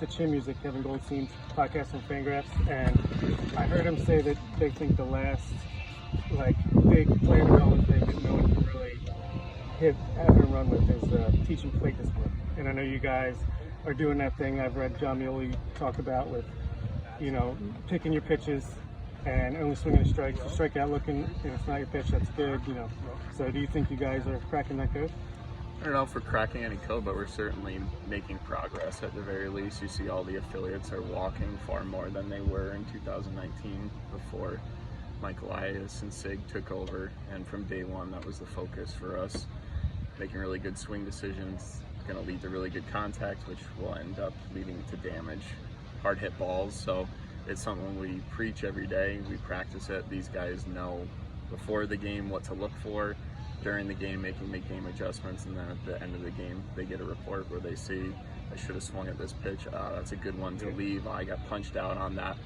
to Chin Music, Kevin Goldstein's podcast on Fangraphs, and I heard him say that they think the last big player development thing that no one can really have a run with is teaching plate discipline. And I know you guys are doing that thing I've read John Muley talk about with, picking your pitches and only swinging a strike. So strike out looking, and it's not your pitch, that's good, So do you think you guys are cracking that code? I don't know if we're cracking any code, but we're certainly making progress at the very least. You see all the affiliates are walking far more than they were in 2019 before Mike Elias and Sig took over. And from day one, that was the focus for us. Making really good swing decisions, going to lead to really good contact, which will end up leading to damage, hard hit balls. So it's something we preach every day. We practice it. These guys know before the game what to look for, during the game making game adjustments, and then at the end of the game they get a report where they see, I should have swung at this pitch, that's a good one to leave, I got punched out on that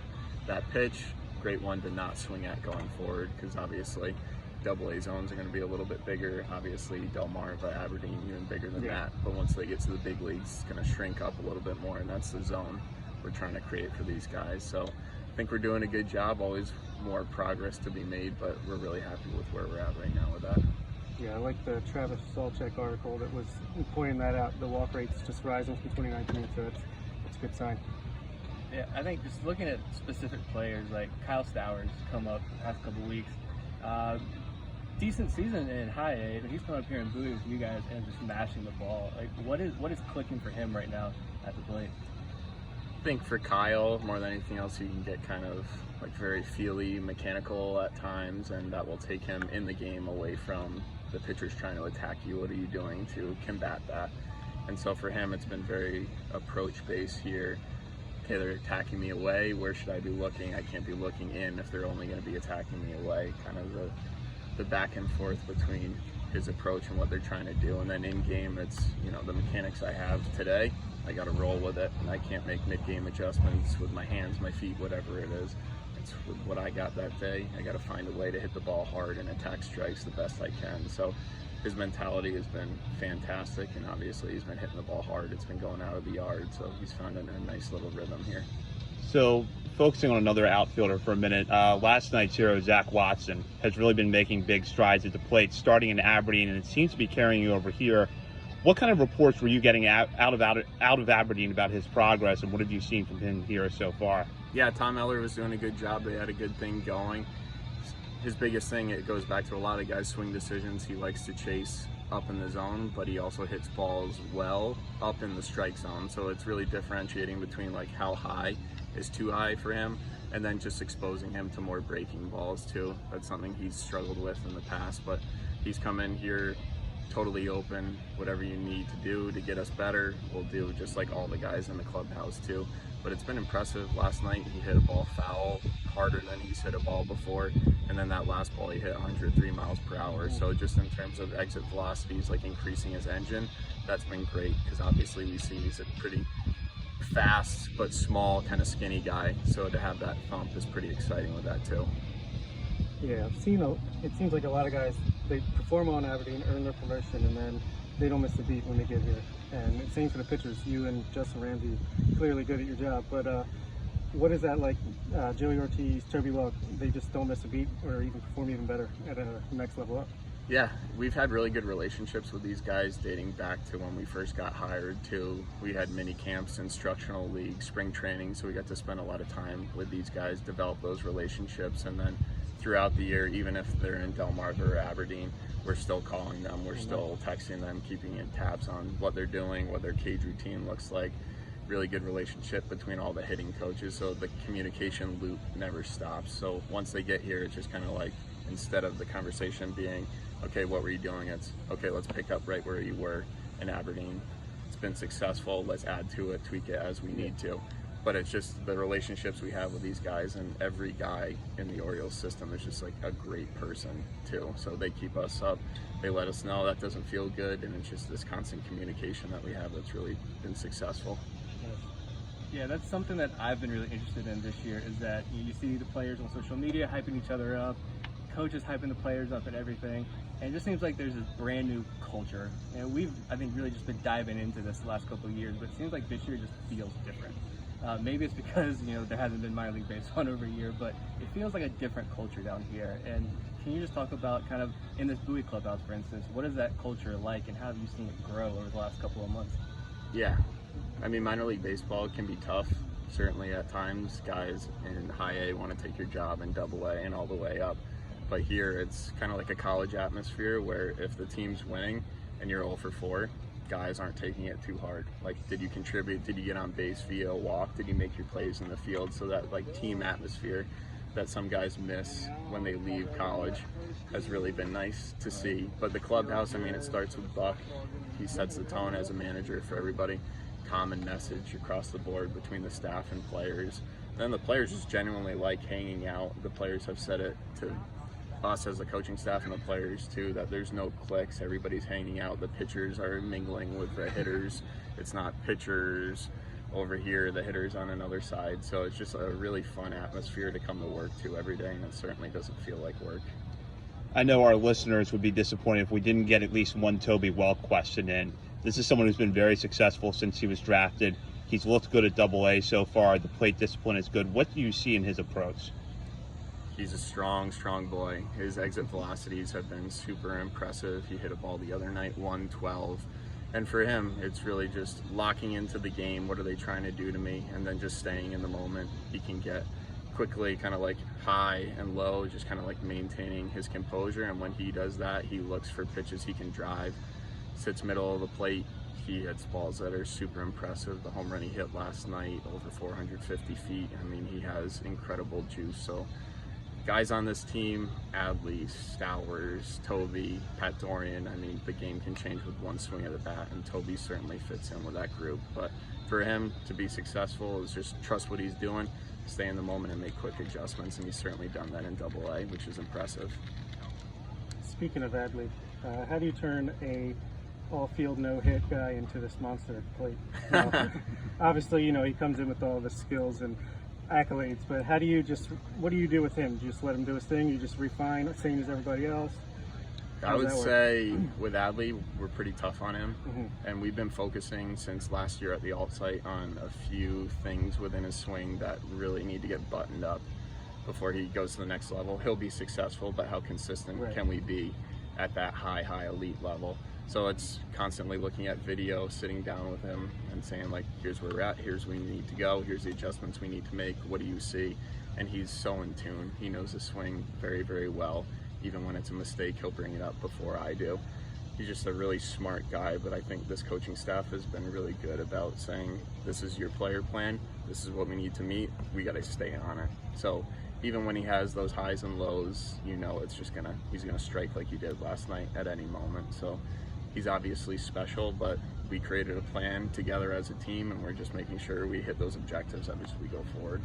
pitch, great one to not swing at going forward, because obviously AA zones are going to be a little bit bigger, obviously Del Marva, Aberdeen even bigger than that, but once they get to the big leagues it's going to shrink up a little bit more, and that's the zone we're trying to create for these guys. So I think we're doing a good job, always more progress to be made, but we're really happy with where we're at right now with that. Yeah, I like the Travis Salchek article that was pointing that out. The walk rate's just rising from 2019, so it's a good sign. Yeah, I think just looking at specific players like Kyle Stowers come up the past couple weeks. Decent season in high A, but he's coming up here in Bowie with you guys and just mashing the ball. Like, what is clicking for him right now at the plate? I think for Kyle, more than anything else, he can get kind of very feely, mechanical at times, and that will take him in the game away from the pitcher's trying to attack you. What are you doing to combat that? And so for him, it's been very approach-based here. Okay, they're attacking me away. Where should I be looking? I can't be looking in if they're only going to be attacking me away. Kind of the back and forth between his approach and what they're trying to do. And then in game, it's the mechanics I have today. I got to roll with it, and I can't make mid-game adjustments with my hands, my feet, whatever it is. It's what I got that day. I got to find a way to hit the ball hard and attack strikes the best I can. So his mentality has been fantastic, and obviously he's been hitting the ball hard. It's been going out of the yard, so he's found a nice little rhythm here. So focusing on another outfielder for a minute, last night's hero, Zach Watson, has really been making big strides at the plate, starting in Aberdeen, and it seems to be carrying you over here. What kind of reports were you getting out of Aberdeen about his progress, and what have you seen from him here so far? Yeah, Tom Eller was doing a good job. They had a good thing going. His biggest thing, it goes back to a lot of guys' swing decisions. He likes to chase up in the zone, but he also hits balls well up in the strike zone. So it's really differentiating between how high is too high for him, and then just exposing him to more breaking balls too. That's something he's struggled with in the past, but he's come in here totally open. Whatever you need to do to get us better, we'll do, just like all the guys in the clubhouse too. But it's been impressive. Last night he hit a ball foul harder than he's hit a ball before, and then that last ball he hit 103 miles per hour. So just in terms of exit velocities, increasing his engine, that's been great, because obviously we see he's a pretty fast but small, kind of skinny guy, so to have that thump is pretty exciting with that too. Yeah, it seems like a lot of guys, they perform on Aberdeen, earn their promotion, and then they don't miss a beat when they get here. And it's same for the pitchers. You and Justin Ramsey clearly good at your job, but what is that like? Joey Ortiz, Toby Welk, they just don't miss a beat or even perform even better at a next level up. Yeah, we've had really good relationships with these guys dating back to when we first got hired too. We had mini camps, instructional league, spring training, so we got to spend a lot of time with these guys, develop those relationships, and then throughout the year, even if they're in Delmarva or Aberdeen, we're still calling them, we're still texting them, keeping in tabs on what they're doing, what their cage routine looks like. Really good relationship between all the hitting coaches, so the communication loop never stops. So once they get here, it's just kind of instead of the conversation being, okay, what were you doing? It's, okay, let's pick up right where you were in Aberdeen. It's been successful, let's add to it, tweak it as we need to. But it's just the relationships we have with these guys, and every guy in the Orioles system is just a great person too. So they keep us up, they let us know that doesn't feel good, and it's just this constant communication that we have that's really been successful. Yeah, that's something that I've been really interested in this year, is that you see the players on social media hyping each other up, coaches hyping the players up and everything. And it just seems like there's this brand new culture. And we've, I think, really just been diving into this the last couple of years, but it seems like this year just feels different. Maybe it's because, there hasn't been minor league baseball in over a year, but it feels like a different culture down here. And can you just talk about kind of in this Bowie clubhouse, for instance, what is that culture like and how have you seen it grow over the last couple of months? Yeah, I mean, minor league baseball can be tough. Certainly at times, guys in high A want to take your job in double A and all the way up. But here it's kind of like a college atmosphere where if the team's winning and you're 0 for 4, guys aren't taking it too hard. Like, did you contribute? Did you get on base via a walk? Did you make your plays in the field? So that like team atmosphere that some guys miss when they leave college has really been nice to see. But the clubhouse, I mean, it starts with Buck. He sets the tone as a manager for everybody. Common message across the board between the staff and players. Then the players just genuinely like hanging out. The players have said it to us as the coaching staff and the players too, that there's no cliques. Everybody's hanging out. The pitchers are mingling with the hitters. It's not pitchers over here, the hitters on another side. So it's just a really fun atmosphere to come to work to every day, and it certainly doesn't feel like work. I know our listeners would be disappointed if we didn't get at least one Toby Welk question in. This is someone who's been very successful since he was drafted. He's looked good at Double A so far. The plate discipline is good. What do you see in his approach? He's a strong boy. His exit velocities have been super impressive. He hit a ball the other night, 112. And for him, it's really just locking into the game. What are they trying to do to me? And then just staying in the moment. He can get quickly kind of like high and low, just kind of like maintaining his composure. And when he does that, he looks for pitches he can drive, sits middle of the plate. He hits balls that are super impressive. The home run he hit last night, over 450 feet. I mean, he has incredible juice. So guys on this team, Adley, Stowers, Toby, Pat Dorian, I mean, the game can change with one swing of the bat, and Toby certainly fits in with that group. But for him to be successful is just trust what he's doing, stay in the moment, and make quick adjustments, and he's certainly done that in Double A, which is impressive. Speaking of Adley, how do you turn a all-field no-hit guy into this monster at the plate? Obviously, he comes in with all the skills and accolades, but what do you do with him? Do you just let him do his thing? You just refine, same as everybody else? I would say with Adley, we're pretty tough on him, and we've been focusing since last year at the alt site on a few things within his swing that really need to get buttoned up before he goes to the next level. He'll be successful, but how consistent can we be at that high elite level? So it's constantly looking at video, sitting down with him and saying, like, here's where we're at, here's where we need to go, here's the adjustments we need to make, what do you see? And he's so in tune. He knows his swing very, very well. Even when it's a mistake, he'll bring it up before I do. He's just a really smart guy, but I think this coaching staff has been really good about saying, this is your player plan, this is what we need to meet, we got to stay on it. So even when he has those highs and lows, he's gonna strike like he did last night at any moment. So he's obviously special, but we created a plan together as a team, and we're just making sure we hit those objectives as we go forward.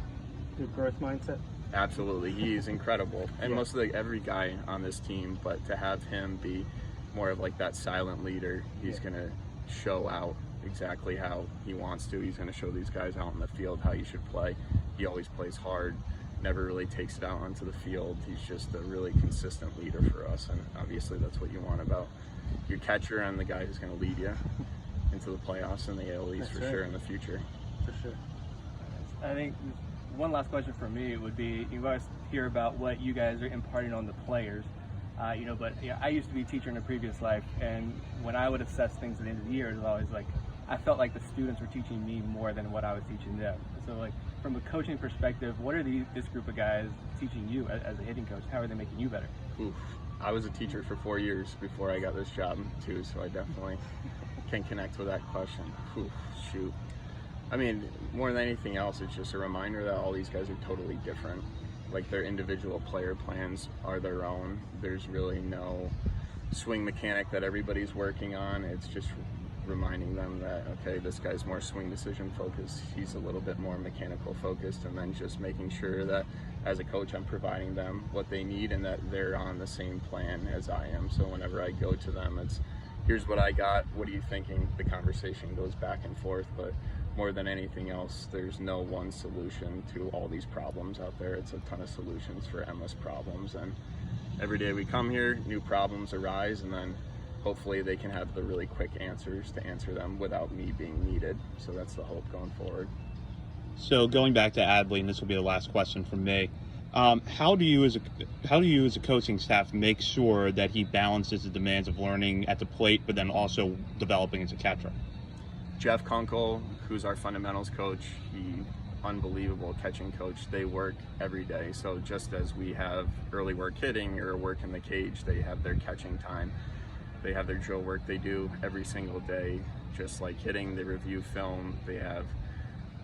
Good growth mindset. Absolutely, he is incredible, and every guy on this team. But to have him be more of like that silent leader, he's gonna show out exactly how he wants to. He's gonna show these guys out in the field how you should play. He always plays hard, never really takes it out onto the field. He's just a really consistent leader for us, and obviously that's what you want about your catcher and the guy who's going to lead you into the playoffs and the AL East sure in the future. For sure. I think one last question for me would be, you guys hear about what you guys are imparting on the players, but I used to be a teacher in a previous life, and when I would assess things at the end of the year, it was always like, I felt like the students were teaching me more than what I was teaching them. So like, from a coaching perspective, what are this group of guys teaching you as a hitting coach? How are they making you better? Oof. I was a teacher for 4 years before I got this job too, so I definitely can connect with that question. Oof, shoot. I mean, more than anything else, it's just a reminder that all these guys are totally different. Like, their individual player plans are their own. There's really no swing mechanic that everybody's working on. It's just reminding them that, okay, this guy's more swing decision focused, he's a little bit more mechanical focused, and then just making sure that as a coach I'm providing them what they need and that they're on the same plan as I am. So whenever I go to them, it's, here's what I got, what are you thinking? The conversation goes back and forth, but more than anything else, there's no one solution to all these problems out there. It's a ton of solutions for endless problems, and every day we come here, new problems arise, and then hopefully they can have the really quick answers to answer them without me being needed. So that's the hope going forward. So going back to Adley, and this will be the last question from me. How do you as a coaching staff make sure that he balances the demands of learning at the plate, but then also developing as a catcher? Jeff Kunkel, who's our fundamentals coach, unbelievable catching coach. They work every day. So just as we have early work hitting or work in the cage, they have their catching time. They have their drill work they do every single day. Just like hitting, they review film. They have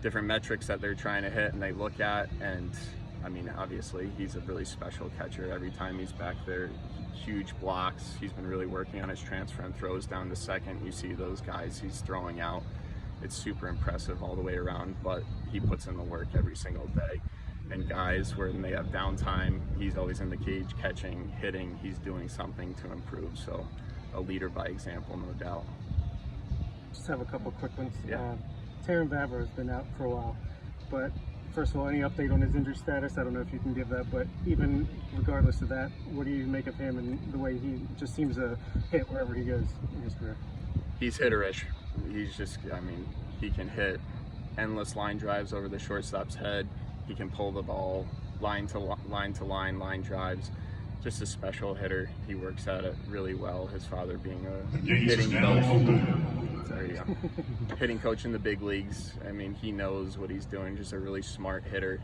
different metrics that they're trying to hit and they look at. And I mean, obviously he's a really special catcher. Every time he's back there, huge blocks. He's been really working on his transfer and throws down to second. You see those guys he's throwing out. It's super impressive all the way around, but he puts in the work every single day. And guys, when they have downtime, he's always in the cage catching, hitting. He's doing something to improve. So a leader by example, no doubt. Just have a couple quick ones. Yeah. Terrin Vavra has been out for a while, but first of all, any update on his injury status? I don't know if you can give that, but even regardless of that, what do you make of him and the way he just seems to hit wherever he goes in his career? He's hitterish. He's just, I mean, he can hit endless line drives over the shortstop's head. He can pull the ball line to line drives. Just a special hitter. He works at it really well. His father being a hitting coach. There you go. Hitting coach in the big leagues. I mean, he knows what he's doing. Just a really smart hitter.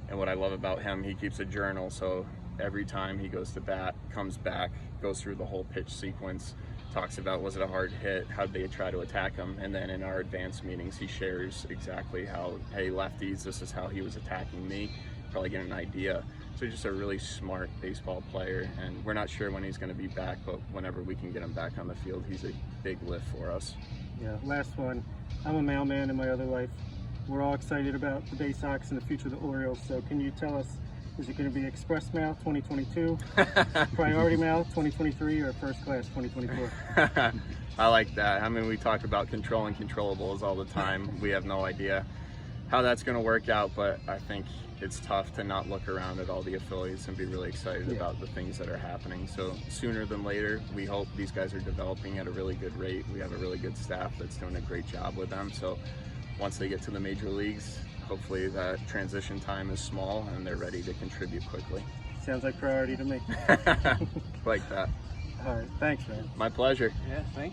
And what I love about him, he keeps a journal. So every time he goes to bat, comes back, goes through the whole pitch sequence, talks about was it a hard hit, how did they try to attack him, and then in our advanced meetings he shares exactly how, hey lefties, this is how he was attacking me, probably get an idea. So just a really smart baseball player, and we're not sure when he's going to be back, but whenever we can get him back on the field, he's a big lift for us. Yeah, last one. I'm a mailman in my other life. We're all excited about the Baysox and the future of the Orioles, so can you tell us, is it going to be Express Mail 2022, Priority Mail 2023, or First Class 2024? I like that. I mean, we talk about controlling controllables all the time. We have no idea how that's going to work out, but I think it's tough to not look around at all the affiliates and be really excited about the things that are happening. So sooner than later, we hope these guys are developing at a really good rate. We have a really good staff that's doing a great job with them. So once they get to the major leagues, hopefully that transition time is small and they're ready to contribute quickly. Sounds like priority to me. Like that. All right, thanks, man. My pleasure. Yeah, thank you.